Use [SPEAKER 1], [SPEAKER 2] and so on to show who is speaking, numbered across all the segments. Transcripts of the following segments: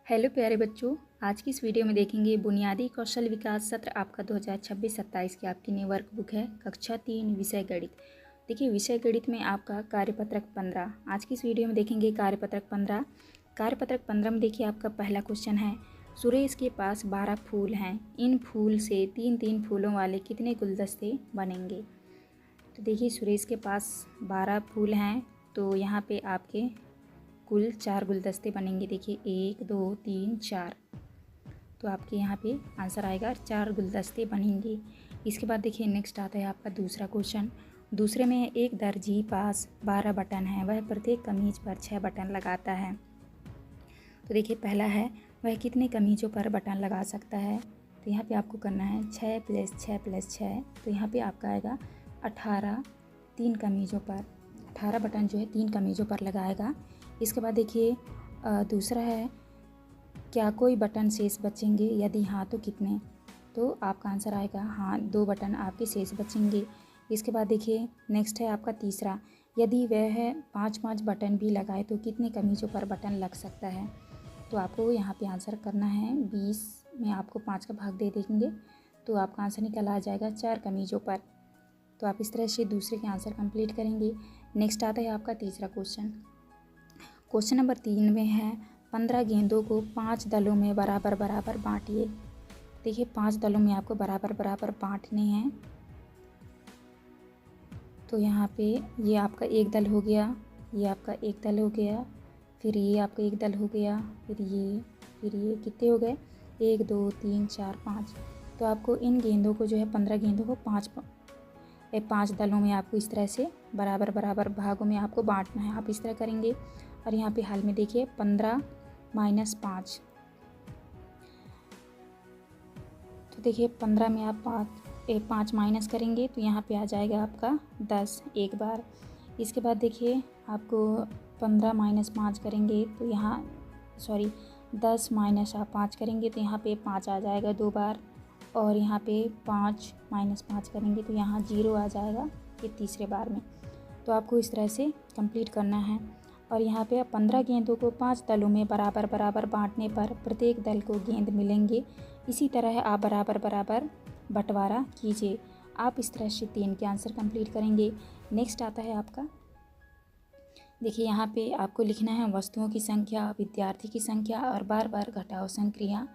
[SPEAKER 1] Hello प्यारे बच्चों, आज की इस वीडियो में देखेंगे बुनियादी कौशल विकास सत्र आपका 2026-27 की आपकी नई वर्कबुक है कक्षा 3 विषय गणित। देखिए विषय गणित में आपका कार्यपत्रक 15। आज की इस वीडियो में देखेंगे कार्यपत्रक 15। कार्यपत्रक 15 में देखिए आपका पहला क्वेश्चन है, सुरेश के पास 12 फूल हैं, इन फूल से 3-3 फूलों वाले कितने गुलदस्ते बनेंगे। तो देखिए सुरेश के पास 12 फूल हैं, तो यहाँ पे आपके कुल 4 गुलदस्ते बनेंगे। देखिए 1 2 3 4, तो आपके यहाँ पे आंसर आएगा 4 गुलदस्ते बनेंगे। इसके बाद देखिए नेक्स्ट आता है आपका दूसरा क्वेश्चन। दूसरे में एक दर्जी पास 12 बटन हैं, वह प्रत्येक कमीज पर 6 बटन लगाता है। तो देखिए पहला है, वह कितने कमीजों पर बटन लगा सकता है। तो यहाँ पे आपको करना है 6 + 6 + 6, तो यहाँ पे आपका आएगा 18। 3 कमीजों पर 18 बटन जो है 3 कमीजों पर लगाएगा। इसके बाद देखिए दूसरा है, क्या कोई बटन शेष बचेंगे, यदि हाँ तो कितने। तो आपका आंसर आएगा हाँ, 2 बटन आपके शेष बचेंगे। इसके बाद देखिए नेक्स्ट है आपका तीसरा, यदि वह 5-5 बटन भी लगाए तो कितने कमीजों पर बटन लग सकता है। तो आपको यहाँ पे आंसर करना है 20 में आपको 5 का भाग दे देंगे, तो आपका आंसर निकल आ जाएगा 4 कमीजों पर। तो आप इस तरह से दूसरे के आंसर कंप्लीट करेंगे। नेक्स्ट आता है आपका तीसरा क्वेश्चन। क्वेश्चन नंबर 3 में है, 15 गेंदों को 5 दलों में बराबर बराबर बांटिए। देखिए 5 दलों में आपको बराबर बराबर बांटने हैं। तो यहाँ पे ये आपका एक दल हो गया, ये आपका एक दल हो गया, फिर ये आपका एक दल हो गया, फिर ये कितने हो गए, 1 2 3 4 5। तो आपको इन गेंदों को जो है 15 गेंदों को 5 दलों में आपको इस तरह से बराबर बराबर भागों में आपको बांटना है। आप इस तरह करेंगे। और यहाँ पे हाल में देखिए 15 - 5, तो देखिए 15 में आप 5 माइनस करेंगे तो यहाँ पे आ जाएगा आपका 10 एक बार। इसके बाद देखिए आपको 15 - 5 करेंगे तो यहाँ 10 - आप 5 करेंगे तो यहाँ पे 5 आ जाएगा 2 बार। और यहाँ पे 5 - 5 करेंगे तो यहाँ 0 आ जाएगा ये तीसरे बार में। तो आपको इस तरह से कंप्लीट करना है। और यहाँ पे 15 गेंदों को 5 दलों में बराबर बराबर बांटने पर प्रत्येक दल को गेंद मिलेंगे। इसी तरह आप बराबर बराबर बंटवारा कीजिए। आप इस तरह से 3 के आंसर कंप्लीट करेंगे। नेक्स्ट आता है आपका, देखिए यहाँ पे आपको लिखना है वस्तुओं की संख्या, विद्यार्थी की संख्या और बार बार घटाओ संक्रिया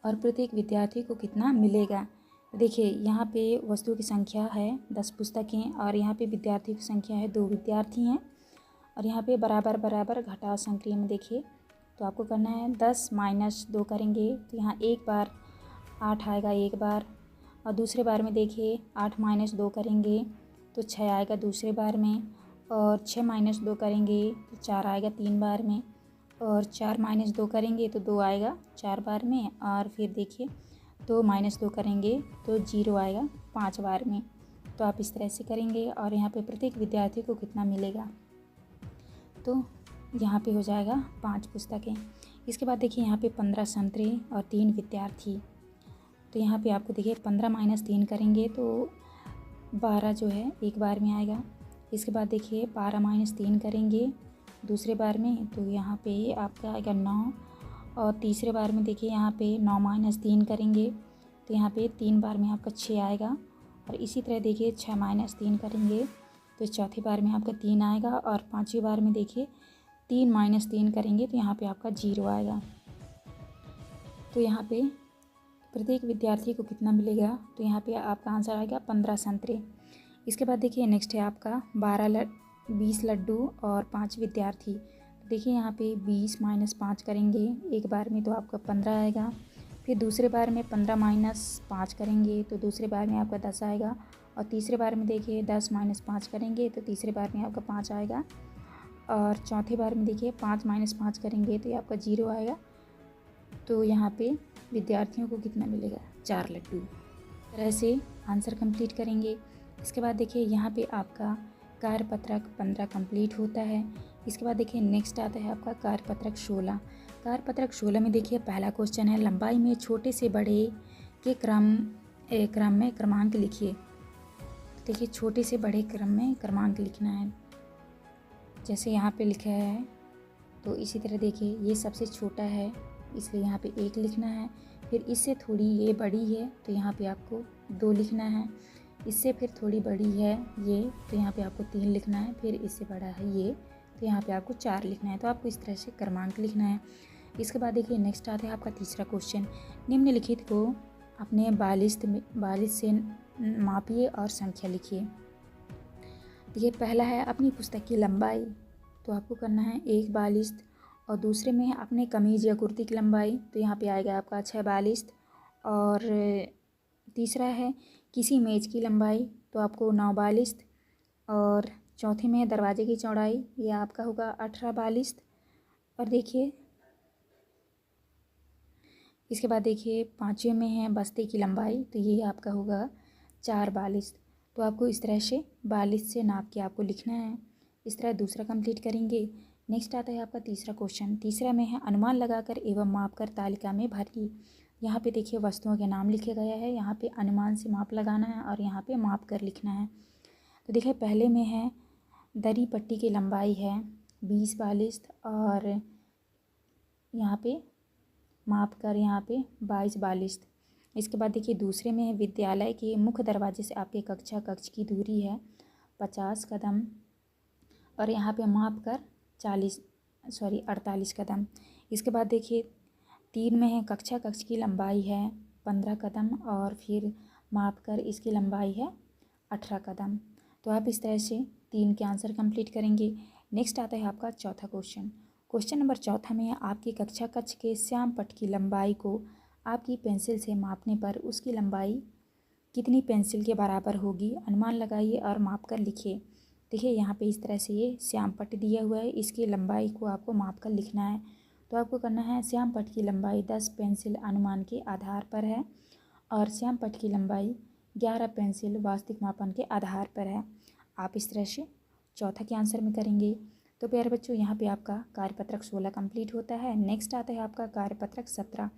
[SPEAKER 1] और प्रत्येक विद्यार्थी को कितना मिलेगा। देखिए यहाँ पे वस्तुओं की संख्या है 10 पुस्तकें और यहाँ पे विद्यार्थी की संख्या है 2 विद्यार्थी हैं। और यहाँ पे बराबर बराबर घटाओ संक्रिया में देखिए तो आपको करना है 10 - 2 करेंगे तो यहाँ एक बार 8 आएगा एक बार। और दूसरे बार में देखिए 8 - 2 करेंगे तो 6 आएगा दूसरे बार में। और 6 - 2 करेंगे तो 4 आएगा 3 बार में। और 4 - 2 करेंगे तो 2 आएगा 4 बार में। और फिर देखिए 2 - 2 करेंगे तो 0 आएगा 5 बार में। तो आप इस तरह से करेंगे। और यहाँ पे प्रत्येक विद्यार्थी को कितना मिलेगा, तो यहाँ पे हो जाएगा 5 पुस्तकें। इसके बाद देखिए यहाँ पे 15 संतरे और 3 विद्यार्थी। तो यहाँ पे आपको देखिए 15 - 3 करेंगे तो 12 जो है एक बार में आएगा। इसके बाद देखिए 12 - 3 करेंगे दूसरे बार में तो यहाँ पे आपका आएगा 9। और तीसरे बार में देखिए यहाँ पे 9 - 3 करेंगे तो यहाँ पे 3 बार में आपका 6 आएगा। और इसी तरह देखिए 6 - 3 करेंगे तो चौथी बार में आपका 3 आएगा। और पांचवी बार में देखिए 3 - 3 करेंगे तो यहाँ पे आपका 0 आएगा। तो यहाँ पे प्रत्येक विद्यार्थी को कितना मिलेगा, तो यहाँ पे आपका आंसर आएगा 15 संतरे। इसके बाद देखिए नेक्स्ट है आपका 20 लड्डू और 5 विद्यार्थी। देखिए यहाँ पे 20 - 5 करेंगे एक बार में तो आपका 15 आएगा। फिर दूसरे बार में 15 - 5 करेंगे तो दूसरे बार में आपका 10 आएगा। और तीसरे बार में देखिए 10 - 5 करेंगे तो तीसरे बार में आपका 5 आएगा। और चौथे बार में देखिए 5 - 5 करेंगे तो ये आपका 0 आएगा। तो यहाँ पे विद्यार्थियों को कितना मिलेगा, 4 लड्डू। इस तरह से आंसर कंप्लीट करेंगे। इसके बाद देखिए यहाँ पे आपका कार्यपत्रक 15 कंप्लीट होता है। इसके बाद देखिए नेक्स्ट आता है आपका कार्यपत्रक 16। कार्यपत्रक 16 में देखिए पहला क्वेश्चन है, लंबाई में छोटे से बड़े के क्रम में क्रमांक लिखिए। देखिए छोटे से बड़े क्रम में क्रमांक लिखना है, जैसे यहाँ पे लिखा है तो इसी तरह देखिए ये सबसे छोटा है इसलिए यहाँ पे 1 लिखना है। फिर इससे थोड़ी ये बड़ी है तो यहाँ पे आपको 2 लिखना है। इससे फिर थोड़ी बड़ी है ये, तो यहाँ पे आपको 3 लिखना है। फिर इससे बड़ा है ये, तो यहाँ पे आपको 4 लिखना है। तो आपको इस तरह से क्रमांक लिखना है। इसके बाद देखिए नेक्स्ट आता है आपका तीसरा क्वेश्चन। निम्नलिखित को अपने 42 से मापिए और संख्या लिखिए। देखिए पहला है अपनी पुस्तक की लंबाई, तो आपको करना है 1/42। और दूसरे में है अपने कमीज या कुर्ती की लंबाई, तो यहाँ पे आएगा आपका 6/42। और तीसरा है किसी मेज की लंबाई, तो आपको 9/42। और चौथे में है दरवाजे की चौड़ाई, ये आपका होगा 18/42। और देखिए इसके बाद देखिए पाँचवें में है बस्ते की लंबाई, तो ये आपका होगा 4/42। तो आपको इस तरह से 42 से नाप के आपको लिखना है। इस तरह दूसरा कंप्लीट करेंगे। नेक्स्ट आता है आपका तीसरा क्वेश्चन। तीसरा में है अनुमान लगाकर एवं मापकर तालिका में भरिए। यहाँ पे देखिए वस्तुओं के नाम लिखे गया है, यहाँ पे अनुमान से माप लगाना है और यहाँ पे माप कर लिखना है। तो देखिए पहले में है दरी पट्टी की लंबाई है 20/42 और यहाँ पे माप कर यहाँ पे 22/42। इसके बाद देखिए दूसरे में है विद्यालय के मुख्य दरवाजे से आपके कक्ष की दूरी है 50 कदम और यहाँ पे माप कर 48 कदम। इसके बाद देखिए 3 में है कक्ष की लंबाई है 15 कदम और फिर माप कर इसकी लंबाई है 18 कदम। तो आप इस तरह से 3 के आंसर कंप्लीट करेंगे। नेक्स्ट आता है आपका चौथा क्वेश्चन। क्वेश्चन नंबर चौथा में है आपकी कक्ष के श्याम पट्ट की लंबाई को आपकी पेंसिल से मापने पर उसकी लंबाई कितनी पेंसिल के बराबर होगी, अनुमान लगाइए और माप कर लिखिए। देखिए यहाँ पे इस तरह से ये श्याम पट्ट दिया हुआ है, इसकी लंबाई को आपको माप कर लिखना है। तो आपको करना है श्याम पट्ट की लंबाई 10 पेंसिल अनुमान के आधार पर है और श्याम पट्ट की लंबाई 11 पेंसिल वास्तविक मापन के आधार पर है। आप इस तरह से चौथा के आंसर में करेंगे। तो प्यारे बच्चों यहाँ पे आपका कार्यपत्रक 16 कंप्लीट होता है। नेक्स्ट आता है आपका कार्यपत्रक 17।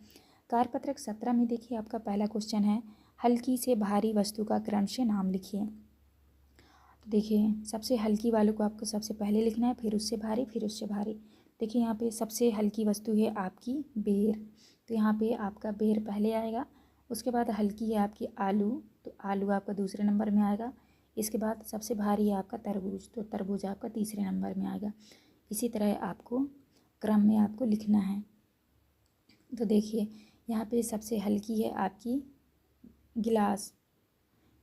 [SPEAKER 1] कार्यपत्रक 17 में देखिए आपका पहला क्वेश्चन है हल्की से भारी वस्तु का क्रम से नाम लिखिए। तो देखिए सबसे हल्की वालों को आपको सबसे पहले लिखना है, फिर उससे भारी, फिर उससे भारी। देखिए यहाँ पे सबसे हल्की वस्तु है आपकी बेर, तो यहाँ पे आपका बेर पहले आएगा। उसके बाद हल्की है आपकी आलू, तो आलू आपका दूसरे नंबर में आएगा। इसके बाद सबसे भारी है आपका तरबूज, तो तरबूज आपका तीसरे नंबर में आएगा। इसी तरह आपको क्रम में आपको लिखना है। तो देखिए यहाँ पे सबसे हल्की है आपकी गिलास,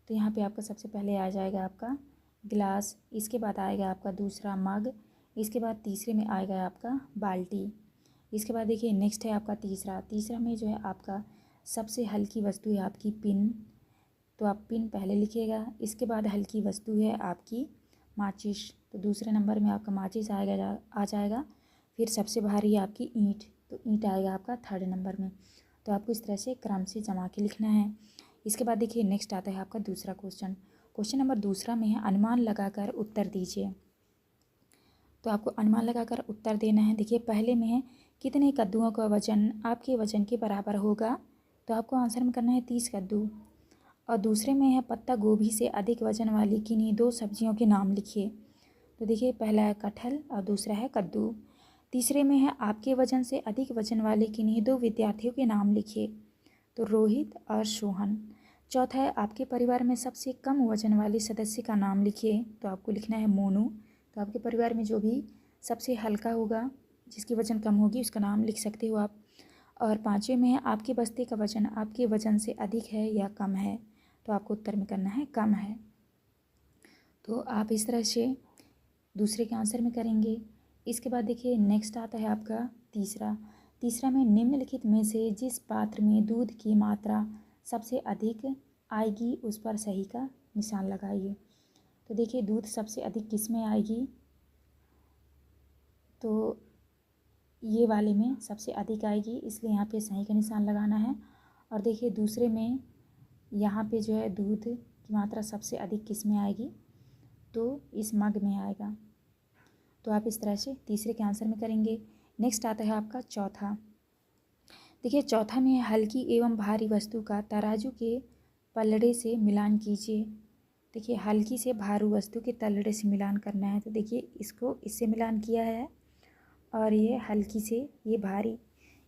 [SPEAKER 1] तो यहाँ पे आपका सबसे पहले आ जाएगा आपका गिलास। इसके बाद आएगा आपका दूसरा मग। इसके बाद तीसरे में आएगा आपका बाल्टी। इसके बाद देखिए नेक्स्ट है आपका तीसरा में जो है आपका सबसे हल्की वस्तु है आपकी पिन, तो आप पिन पहले लिखिएगा। इसके बाद हल्की वस्तु है आपकी माचिस, तो दूसरे नंबर में आपका माचिस आ जाएगा। फिर सबसे भारी है आपकी ईंट, तो ईंट आएगा आपका थर्ड नंबर में। तो आपको इस तरह से क्रम से जमा के लिखना है। इसके बाद देखिए नेक्स्ट आता है आपका दूसरा क्वेश्चन। क्वेश्चन नंबर दूसरा में है अनुमान लगाकर उत्तर दीजिए। तो आपको अनुमान लगाकर उत्तर देना है। देखिए पहले में है कितने कद्दुओं का वजन आपके वजन के बराबर होगा, तो आपको आंसर में करना है 30 कद्दू। और दूसरे में है पत्ता गोभी से अधिक वजन वाली किन्हीं 2 सब्जियों के नाम लिखिए। तो देखिए पहला है कटहल और दूसरा है कद्दू। तीसरे में है आपके वजन से अधिक वजन वाले किन्हीं 2 विद्यार्थियों के नाम लिखिए, तो रोहित और सोहन। चौथा है आपके परिवार में सबसे कम वजन वाले सदस्य का नाम लिखिए, तो आपको लिखना है मोनू। तो आपके परिवार में जो भी सबसे हल्का होगा, जिसकी वजन कम होगी, उसका नाम लिख सकते हो आप। और पाँचवें में है आपके बस्ते का वजन आपके वजन से अधिक है या कम है, तो आपको उत्तर में करना है कम है। तो आप इस तरह से दूसरे के आंसर में करेंगे। इसके बाद देखिए नेक्स्ट आता है आपका तीसरा में निम्नलिखित में से जिस पात्र में दूध की मात्रा सबसे अधिक आएगी उस पर सही का निशान लगाइए। तो देखिए दूध सबसे अधिक किस में आएगी, तो ये वाले में सबसे अधिक आएगी, इसलिए यहाँ पे सही का निशान लगाना है। और देखिए दूसरे में यहाँ पे जो है दूध की मात्रा सबसे अधिक किस में आएगी, तो इस मग में आएगा। तो आप इस तरह से तीसरे के आंसर में करेंगे। नेक्स्ट आता है आपका चौथा। देखिए चौथा में हल्की एवं भारी वस्तु का तराजू के पलड़े से मिलान कीजिए। देखिए हल्की से भारी वस्तु के तलड़े से मिलान करना है, तो देखिए इसको इससे मिलान किया है और ये हल्की से ये भारी,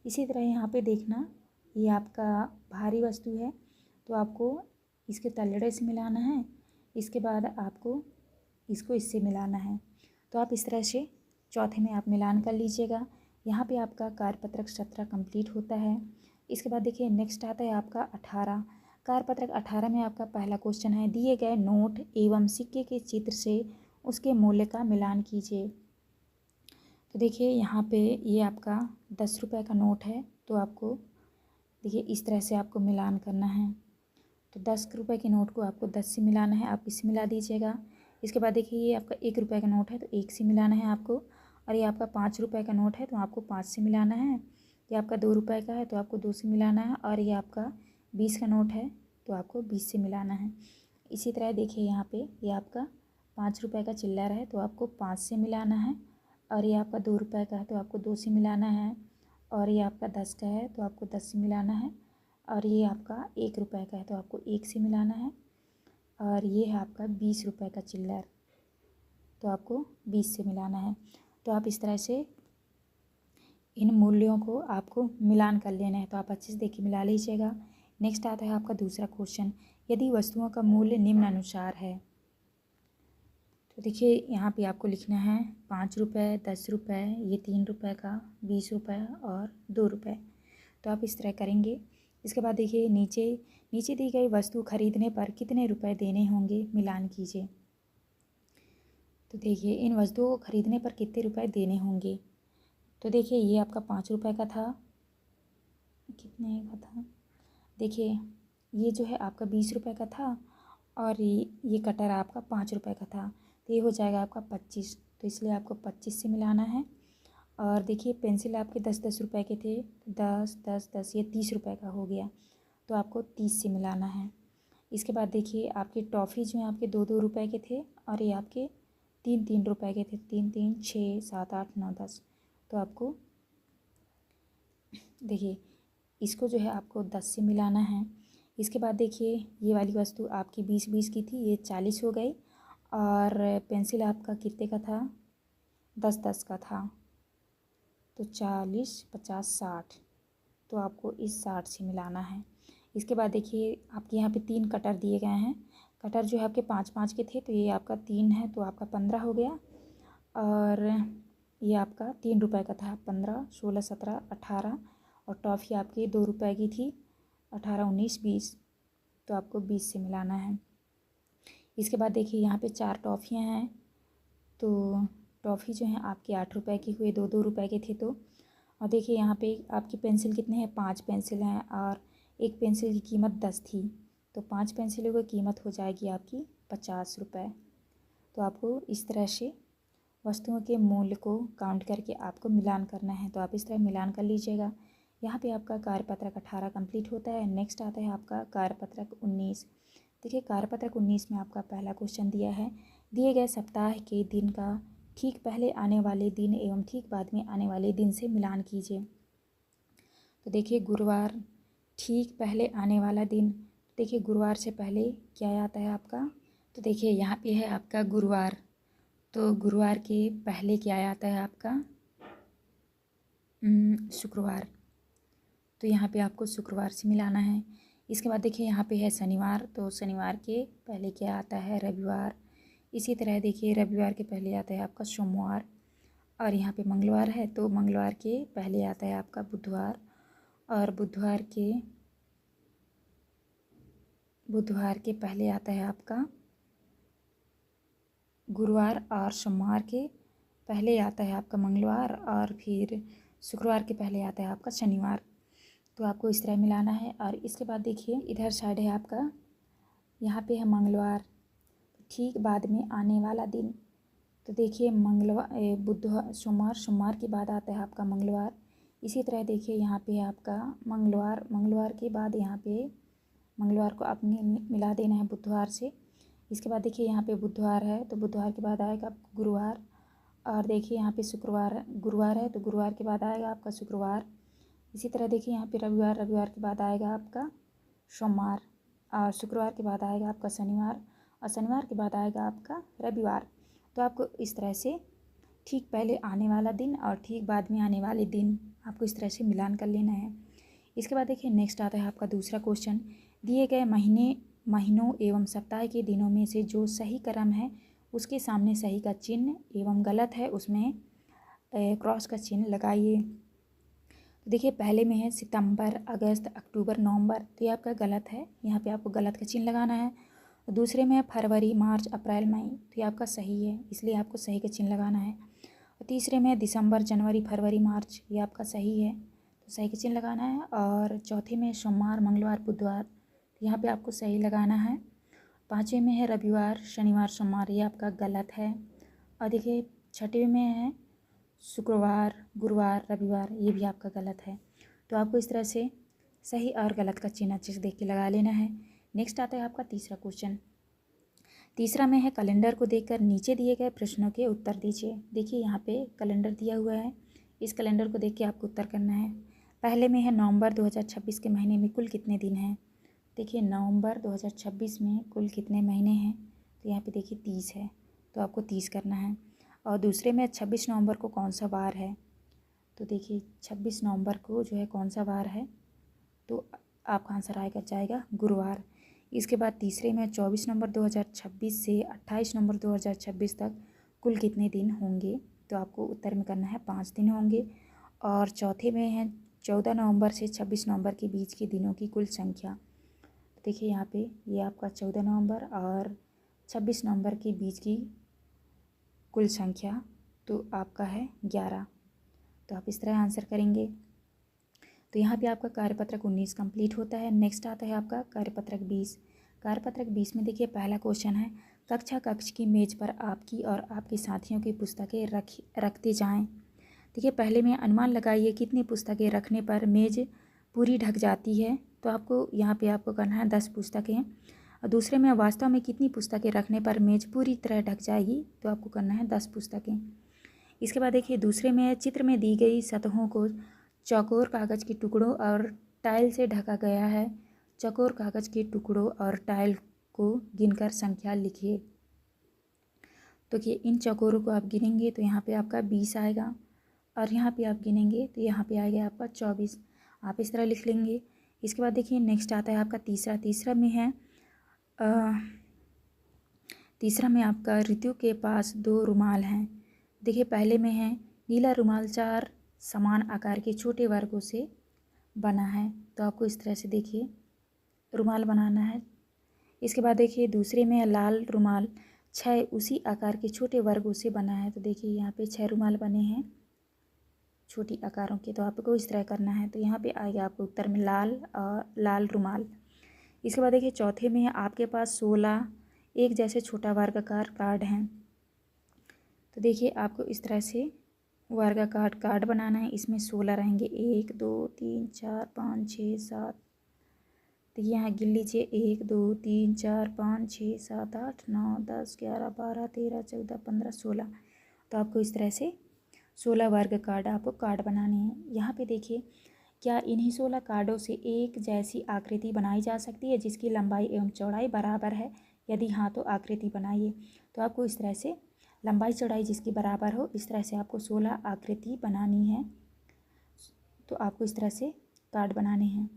[SPEAKER 1] इसी तरह यहाँ पे देखना, ये आपका भारी वस्तु है तो आपको इसके तलड़े से मिलाना है, इसके बाद आपको इसको इससे मिलाना है। तो आप इस तरह से चौथे में आप मिलान कर लीजिएगा। यहाँ पे आपका कार्यपत्रक 17 कंप्लीट होता है। इसके बाद देखिए नेक्स्ट आता है आपका 18। कार्यपत्रक 18 में आपका पहला क्वेश्चन है, दिए गए नोट एवं सिक्के के चित्र से उसके मूल्य का मिलान कीजिए। तो देखिए यहाँ पे ये आपका 10 रुपये का नोट है, तो आपको देखिए इस तरह से आपको मिलान करना है। तो 10 रुपये के नोट को आपको 10 से मिलाना है, आप इससे मिला दीजिएगा। इसके बाद देखिए ये आपका 1 रुपये का नोट है तो 1 से मिलाना है आपको, और ये आपका 5 रुपये का नोट है तो आपको 5 से मिलाना है। ये आपका 2 रुपये का है तो आपको 2 से मिलाना है, और ये आपका 20 का नोट है तो आपको 20 से मिलाना है। इसी तरह देखिए यहाँ पे ये आपका 5 रुपये का चिल्लर है तो आपको 5 से मिलाना है, और ये आपका 2 रुपये का है तो आपको 2 से मिलाना है, और ये आपका 10 का है तो आपको 10 से मिलाना है, और ये आपका 1 रुपये का है तो आपको 1 से मिलाना है, और ये है आपका 20 रुपये का चिल्लर तो आपको 20 से मिलाना है। तो आप इस तरह से इन मूल्यों को आपको मिलान कर लेना है। तो आप अच्छे से देखिए मिला लीजिएगा। नेक्स्ट आता है आपका दूसरा क्वेश्चन, यदि वस्तुओं का मूल्य निम्नानुसार है। तो देखिए यहाँ पे आपको लिखना है 5 रुपये, 10 रुपये, ये 3 रुपये का, 20 रुपये और 2 रुपये। तो आप इस तरह करेंगे। इसके बाद देखिए नीचे दी गई वस्तु खरीदने पर कितने रुपए देने होंगे, मिलान कीजिए। तो देखिए इन वस्तुओं को खरीदने पर कितने रुपए देने होंगे। तो देखिए ये आपका 5 रुपये का था, कितने का था, देखिए ये जो है आपका 20 रुपये का था, और ये कटर आपका 5 रुपये का था, तो ये हो जाएगा आपका 25। तो इसलिए आपको 25 से मिलाना है। और देखिए पेंसिल आपके 10-10 रुपये के थे, 10 10 10, ये 30 रुपये का हो गया, तो आपको 30 से मिलाना है। इसके बाद देखिए आपकी टॉफ़ी जो है आपके 2-2 रुपये के थे, और ये आपके 3-3 रुपये के थे, 3-3 6 7 8 9 10। तो आपको देखिए इसको जो है आपको 10 से मिलाना है। इसके बाद देखिए ये वाली वस्तु आपकी 20-20 की थी, ये 40 हो गई, और पेंसिल आपका कितने का था, 10-10 का था, तो 40 50 60, तो आपको इस 60 से मिलाना है। इसके बाद देखिए आपके यहाँ पे 3 कटर दिए गए हैं। कटर जो है आपके 5-5 के थे, तो ये आपका 3 है तो आपका 15 हो गया, और ये आपका 3 रुपये का था, 15 16 17 18, और टॉफ़ी आपकी 2 रुपये की थी, 18 19 20, तो आपको 20 से मिलाना है। इसके बाद देखिए यहाँ पे 4 टॉफ़ियाँ हैं, तो टॉफ़ी जो है आपके 8 रुपये की हुए, 2-2 रुपये के थे। तो और देखिए यहाँ पे आपकी पेंसिल कितने हैं, 5 पेंसिल हैं, और एक पेंसिल की कीमत 10 थी, तो 5 पेंसिलों की कीमत हो जाएगी आपकी 50 रुपये। तो आपको इस तरह से वस्तुओं के मूल्य को काउंट करके आपको मिलान करना है। तो आप इस तरह मिलान कर लीजिएगा। यहाँ पे आपका कार्यपत्रक 18 कंप्लीट होता है। नेक्स्ट आता है आपका कार्यपत्रक 19। देखिए कार्यपत्रक 19 में आपका पहला क्वेश्चन दिया है, दिए गए सप्ताह के दिन का ठीक पहले आने वाले दिन एवं ठीक बाद में आने वाले दिन से मिलान कीजिए। तो देखिए गुरुवार ठीक पहले आने वाला दिन, देखिए गुरुवार से पहले क्या आता है आपका, तो देखिए यहाँ पे है आपका गुरुवार, तो गुरुवार के पहले क्या आता है आपका, शुक्रवार, तो यहाँ पे आपको शुक्रवार से मिलाना है। इसके बाद देखिए यहाँ पे है शनिवार, तो शनिवार के पहले क्या आता है, रविवार। इसी तरह देखिए रविवार के पहले आता है आपका सोमवार, और यहाँ पे मंगलवार है तो मंगलवार के पहले आता है आपका बुधवार, और बुधवार के पहले आता है आपका गुरुवार, और सोमवार के पहले आता है आपका मंगलवार, और फिर शुक्रवार के पहले आता है आपका शनिवार। तो आपको इस तरह मिलाना है। और इसके बाद देखिए इधर साइड है आपका, यहाँ पे है मंगलवार, ठीक बाद में आने वाला दिन, तो देखिए बुधवार सोमवार के बाद आता है आपका मंगलवार। इसी तरह देखिए यहाँ पे है आपका मंगलवार के बाद यहाँ पे मंगलवार को आपने मिला देना है बुधवार से। इसके बाद देखिए यहाँ पे बुधवार है तो बुधवार के बाद आएगा आपका गुरुवार, और देखिए यहाँ पे गुरुवार है तो गुरुवार के बाद आएगा आपका शुक्रवार। इसी तरह देखिए यहाँ पे रविवार के बाद आएगा आपका सोमवार, और शुक्रवार के बाद आएगा आपका शनिवार, और शनिवार के बाद आएगा आपका रविवार। तो आपको इस तरह से ठीक पहले आने वाला दिन और ठीक बाद में आने वाले दिन आपको इस तरह से मिलान कर लेना है। इसके बाद देखिए नेक्स्ट आता है आपका दूसरा क्वेश्चन। दिए गए महीनों एवं सप्ताह के दिनों में से जो सही क्रम है उसके सामने सही का चिन्ह एवं गलत है उसमें क्रॉस का चिन्ह लगाइए। तो देखिए पहले में है सितंबर, अगस्त, अक्टूबर, नवंबर, तो ये आपका गलत है, यहाँ पे आपको गलत का चिन्ह लगाना है। दूसरे में है फरवरी, मार्च, अप्रैल, मई, तो ये आपका सही है, इसलिए आपको सही का चिन्ह लगाना है। और तीसरे में है दिसंबर, जनवरी, फरवरी, मार्च, ये आपका सही है, तो सही का चिन्ह लगाना है। और चौथे में सोमवार, मंगलवार, बुधवार, तो यहाँ पे आपको सही लगाना है। पाँचवें में है रविवार, शनिवार, सोमवार, ये आपका गलत है। और देखिए छठवें में है शुक्रवार, गुरुवार, रविवार, ये भी आपका गलत है। तो आपको इस तरह से सही और गलत का चिन्ह अच्छे से देख के लगा लेना है। नेक्स्ट आता है आपका तीसरा क्वेश्चन। तीसरा में है कैलेंडर को देखकर नीचे दिए गए प्रश्नों के उत्तर दीजिए। देखिए यहाँ पे कैलेंडर दिया हुआ है, इस कैलेंडर को देख के आपको उत्तर करना है। पहले में है नवंबर 2026 के महीने में कुल कितने दिन हैं। देखिए नवंबर 2026 में कुल कितने महीने हैं, तो यहाँ पे देखिए 30 है, तो आपको 30 करना है। और दूसरे में 26 नवंबर को कौन सा वार है, तो देखिए 26 नवंबर को जो है कौन सा वार है, तो आपका आंसर आएगा जाएगा गुरुवार। इसके बाद तीसरे में 24 नवंबर 2026 से 28 नवंबर 2026 तक कुल कितने दिन होंगे, तो आपको उत्तर में करना है 5 दिन होंगे। और चौथे में है 14 नवंबर से 26 नवंबर के बीच के दिनों की कुल संख्या। देखिए यहाँ पे ये आपका 14 नवंबर और 26 नवंबर के बीच की कुल संख्या तो आपका है 11, तो आप इस तरह आंसर करेंगे। तो यहाँ पे आपका कार्यपत्रक 19 कंप्लीट होता है। नेक्स्ट आता है आपका कार्यपत्रक 20। कार्यपत्रक 20 में देखिए पहला क्वेश्चन है कक्ष की मेज़ पर आपकी और आपके साथियों की पुस्तकें रखते जाएं। देखिए पहले में अनुमान लगाइए कितनी पुस्तकें रखने पर मेज़ पूरी ढक जाती है, तो आपको यहाँ पे आपको करना है 10 पुस्तकें। और दूसरे में वास्तव में कितनी पुस्तकें रखने पर मेज़ पूरी तरह ढक जाएगी, तो आपको करना है 10 पुस्तकें। इसके बाद देखिए दूसरे में चित्र में दी गई सतहों को चौकोर कागज़ के टुकड़ों और टाइल से ढका गया है। चौकोर कागज़ के टुकड़ों और टाइल को गिनकर संख्या लिखिए। तो कि इन चौकोरों को आप गिनेंगे तो यहाँ पे आपका 20 आएगा, और यहाँ पे आप गिनेंगे तो यहाँ पे आएगा आपका 24, आप इस तरह लिख लेंगे। इसके बाद देखिए नेक्स्ट आता है आपका तीसरा में है तीसरा में आपका ऋतु के पास 2 रुमाल हैं। देखिए पहले में है नीला रुमाल 4 समान आकार के छोटे वर्गों से बना है, तो आपको इस तरह से देखिए रुमाल बनाना है। इसके बाद देखिए दूसरे में लाल रुमाल 6 उसी आकार के छोटे वर्गों से बना है, तो देखिए यहाँ पे 6 रुमाल बने हैं छोटी आकारों के, तो आपको इस तरह करना है। तो यहाँ पे आएगा आपको उत्तर में लाल रुमाल। इसके बाद देखिए चौथे में है आपके पास 16 एक जैसे छोटा वर्गाकार कार्ड हैं, तो देखिए आपको इस तरह से वर्गाकार कार्ड बनाना है। इसमें 16 रहेंगे, 1 2 3 4 5 6 7, देखिए यहाँ गिन लीजिए 1 2 3 4 5 6 7 8 9 10 11 12 13 14 15 16, तो आपको इस तरह से 16 वर्ग कार्ड आपको कार्ड बनाने हैं। यहाँ पे देखिए क्या इन्हीं 16 कार्डों से एक जैसी आकृति बनाई जा सकती है जिसकी लंबाई एवं चौड़ाई बराबर है, यदि हाँ तो आकृति बनाइए। तो आपको इस तरह से लंबाई चौड़ाई जिसकी बराबर हो इस तरह से आपको 16 आकृति बनानी है, तो आपको इस तरह से कार्ड बनाने हैं,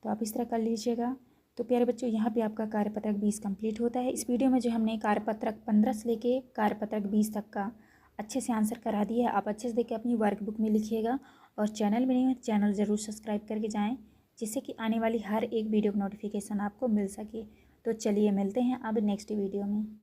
[SPEAKER 1] तो आप इस तरह कर लीजिएगा। तो प्यारे बच्चों यहाँ पे आपका कार्यपत्रक 20 कंप्लीट होता है। इस वीडियो में जो हमने कार्यपत्रक 15 से लेके कार्यपत्रक 20 तक का अच्छे से आंसर करा दिया है, आप अच्छे से देख के अपनी वर्कबुक में लिखिएगा। और चैनल में नहीं है चैनल ज़रूर सब्सक्राइब करके जाएँ, जिससे कि आने वाली हर एक वीडियो का नोटिफिकेशन आपको मिल सके। तो चलिए मिलते हैं अब नेक्स्ट वीडियो में।